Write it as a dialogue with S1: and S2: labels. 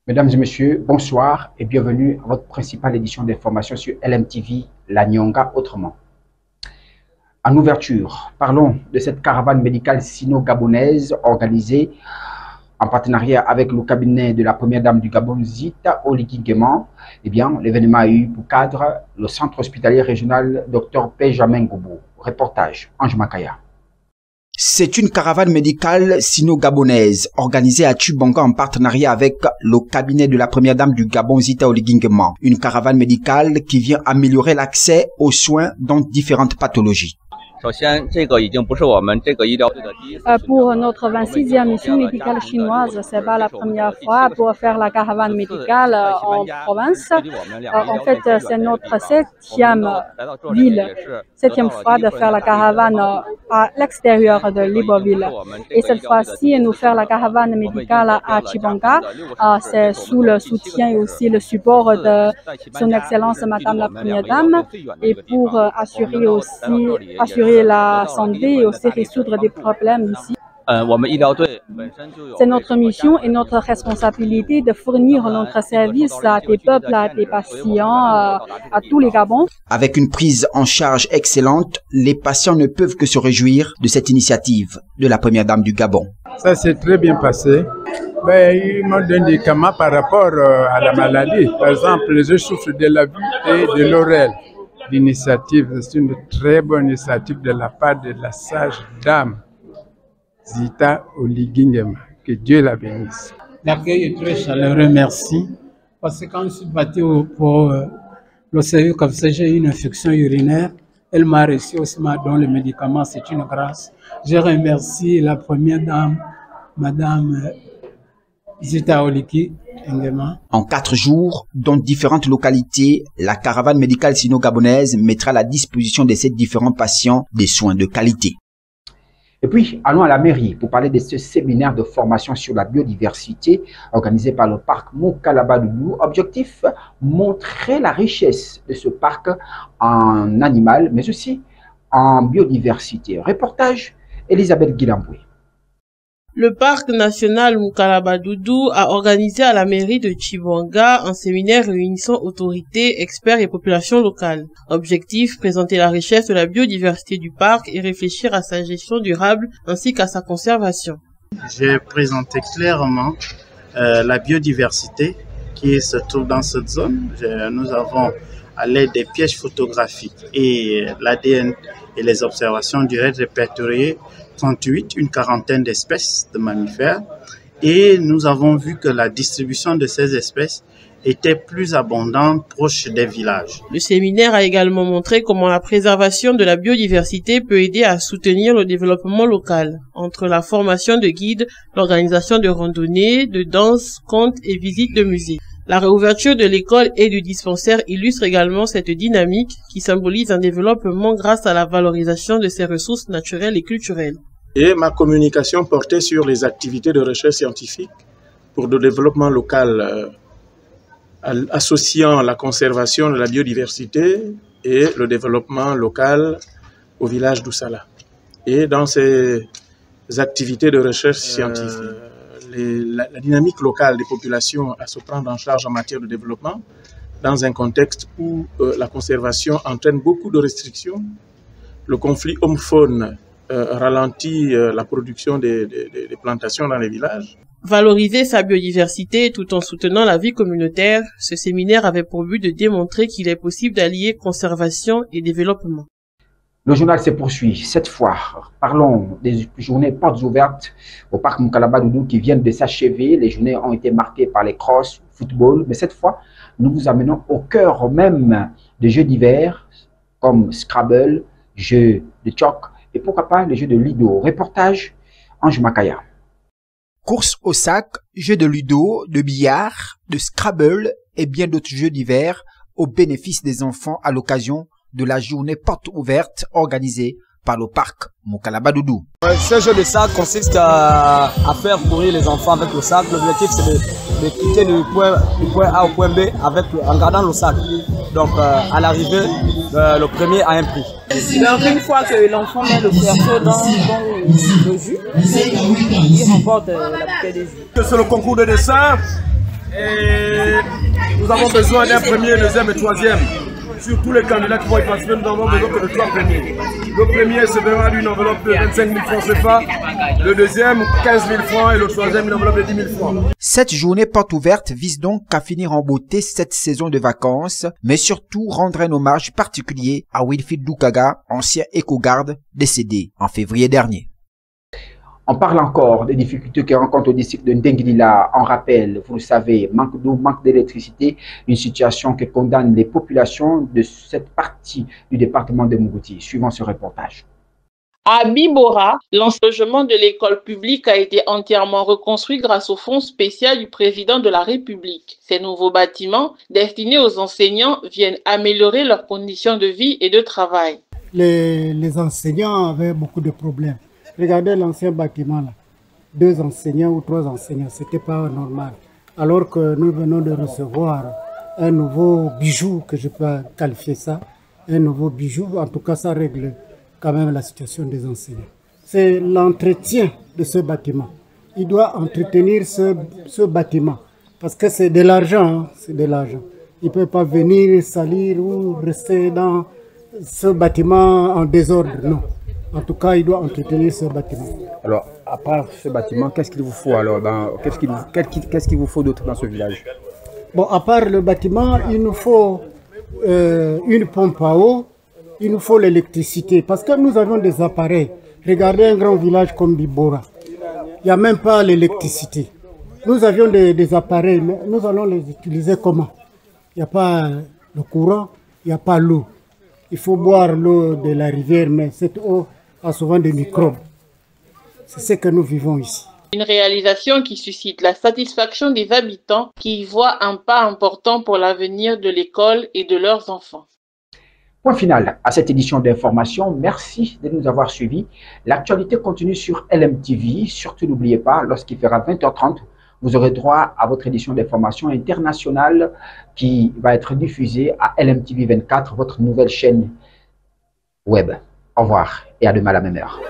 S1: Mesdames et messieurs, bonsoir et bienvenue à votre principale édition d'information sur LMTV, la Nyonga autrement. En ouverture, parlons de cette caravane médicale sino-gabonaise organisée en partenariat avec le cabinet de la première dame du Gabon, Zita Oligui Nguema. Eh bien, l'événement a eu pour cadre le centre hospitalier régional Dr Benjamin Goubou. Reportage, Ange Makaya. C'est une caravane médicale sino-gabonaise organisée à Tchibonga en partenariat avec le cabinet de la première dame du Gabon, Zita Oligui Nguema. Une caravane médicale qui vient améliorer l'accès aux soins dans différentes pathologies.
S2: Pour notre 26e mission médicale chinoise, ce n'est pas la première fois pour faire la caravane médicale en province. En fait, c'est notre 7e fois de faire la caravane à l'extérieur de Libreville. Et cette fois-ci, nous faire la caravane médicale à Tchibonga, c'est sous le soutien et aussi le support de son Excellence Madame la Première Dame et pour assurer la santé et aussi résoudre des problèmes ici. C'est notre mission et notre responsabilité de fournir notre service à des peuples, à des patients, à tous les Gabons.
S1: Avec une prise en charge excellente, les patients ne peuvent que se réjouir de cette initiative de la première dame du Gabon.
S3: Ça s'est très bien passé. Ils m'ont donné des médicaments par rapport à la maladie. Par exemple, je souffre de la vue et de l'oreille. L'initiative, c'est une très bonne initiative de la part de la sage dame Zita Oligui Nguema. Que Dieu la bénisse.
S4: L'accueil est très chaleureux, merci. Parce que quand je suis parti pour le sérieux comme ça, j'ai eu une infection urinaire. Elle m'a reçu aussi, m'a donné le médicament, c'est une grâce. Je remercie la première dame, Madame Zita Oligui Nguema.
S1: En 4 jours, dans différentes localités, la caravane médicale sino-gabonaise mettra à la disposition de ces différents patients des soins de qualité. Et puis, allons à la mairie pour parler de ce séminaire de formation sur la biodiversité organisé par le parc Moukalaba-Doudou. Objectif, montrer la richesse de ce parc en animal, mais aussi en biodiversité. Reportage, Elisabeth Guilamboué.
S5: Le parc national Moukalaba-Doudou a organisé à la mairie de Tchibonga un séminaire réunissant autorités, experts et populations locales. Objectif, présenter la richesse de la biodiversité du parc et réfléchir à sa gestion durable ainsi qu'à sa conservation.
S6: J'ai présenté clairement la biodiversité qui se trouve dans cette zone. Nous avons, à l'aide des pièges photographiques et l'ADN et les observations directes répertoriées, 38, une quarantaine d'espèces de mammifères, et nous avons vu que la distribution de ces espèces était plus abondante proche des villages.
S5: Le séminaire a également montré comment la préservation de la biodiversité peut aider à soutenir le développement local, entre la formation de guides, l'organisation de randonnées, de danses, contes et visites de musées. La réouverture de l'école et du dispensaire illustre également cette dynamique qui symbolise un développement grâce à la valorisation de ses ressources naturelles et culturelles.
S7: Et ma communication portait sur les activités de recherche scientifique pour le développement local, associant la conservation de la biodiversité et le développement local au village d'Oussala. Et dans ces activités de recherche scientifique, la dynamique locale des populations à se prendre en charge en matière de développement dans un contexte où la conservation entraîne beaucoup de restrictions. Le conflit homme-faune ralentit la production des plantations dans les villages.
S5: Valoriser sa biodiversité tout en soutenant la vie communautaire, ce séminaire avait pour but de démontrer qu'il est possible d'allier conservation et développement.
S1: Le journal se poursuit. Cette fois, parlons des journées portes ouvertes au parc Moukalaba-Doudou qui viennent de s'achever. Les journées ont été marquées par les crosses, football. Mais cette fois, nous vous amenons au cœur même des jeux d'hiver comme Scrabble, jeux de choc et pourquoi pas les jeux de Ludo. Reportage, Ange Makaya. Course au sac, jeux de Ludo, de billard, de Scrabble et bien d'autres jeux d'hiver au bénéfice des enfants à l'occasion de la journée porte ouverte organisée par le parc Moukalaba-Doudou.
S8: Ce jeu de sac consiste à faire courir les enfants avec le sac. L'objectif c'est de quitter du point A au point B en gardant le sac. Donc à l'arrivée, le premier a un prix.
S2: Donc une fois que l'enfant met le cerceau dans le jus, il remporte la bouteille de jus.
S9: C'est le concours de dessin. Et nous avons besoin d'un premier, deuxième et troisième. Sur tous les candidats qui vont y participer, nous avons besoin que de 3 premiers. Le premier se verra d'une enveloppe de 25 000 francs CFA, le deuxième 15 000 francs et le troisième une enveloppe de 10 000 francs.
S1: Cette journée porte ouverte vise donc à finir en beauté cette saison de vacances, mais surtout rendre un hommage particulier à Wilfried Lukaga, ancien éco-garde décédé en février dernier. On parle encore des difficultés que rencontre le district de Ndengilila. En rappel, vous le savez, manque d'eau, manque d'électricité, une situation que condamne les populations de cette partie du département de Mougouti. Suivant ce reportage.
S5: À Bibora, l'enlogement de l'école publique a été entièrement reconstruit grâce au fonds spécial du président de la République. Ces nouveaux bâtiments, destinés aux enseignants, viennent améliorer leurs conditions de vie et de travail.
S10: Les enseignants avaient beaucoup de problèmes. Regardez l'ancien bâtiment là, 2 enseignants ou 3 enseignants, c'était pas normal. Alors que nous venons de recevoir un nouveau bijou, que je peux qualifier ça, un nouveau bijou, en tout cas ça règle quand même la situation des enseignants. C'est l'entretien de ce bâtiment. Il doit entretenir ce bâtiment, parce que c'est de l'argent, hein, c'est de l'argent. Il ne peut pas venir salir ou rester dans ce bâtiment en désordre, non. En tout cas, il doit entretenir ce bâtiment.
S11: Alors, à part ce bâtiment, qu'est-ce qu'il vous faut alors? Qu'est-ce qu'il vous faut d'autre dans ce village?
S10: Bon, à part le bâtiment, il nous faut une pompe à eau, il nous faut l'électricité. Parce que nous avons des appareils. Regardez un grand village comme Bibora. Il n'y a même pas l'électricité. Nous avions des appareils, mais nous allons les utiliser comment? Il n'y a pas le courant, il n'y a pas l'eau. Il faut boire l'eau de la rivière, mais cette eau a souvent des microbes. C'est ce que nous vivons ici.
S5: Une réalisation qui suscite la satisfaction des habitants qui y voient un pas important pour l'avenir de l'école et de leurs enfants.
S1: Point final à cette édition d'information. Merci de nous avoir suivis. L'actualité continue sur LMTV. Surtout n'oubliez pas, lorsqu'il fera 20h30, vous aurez droit à votre édition d'information internationale qui va être diffusée à LMTV 24, votre nouvelle chaîne web. Au revoir et à demain à la même heure.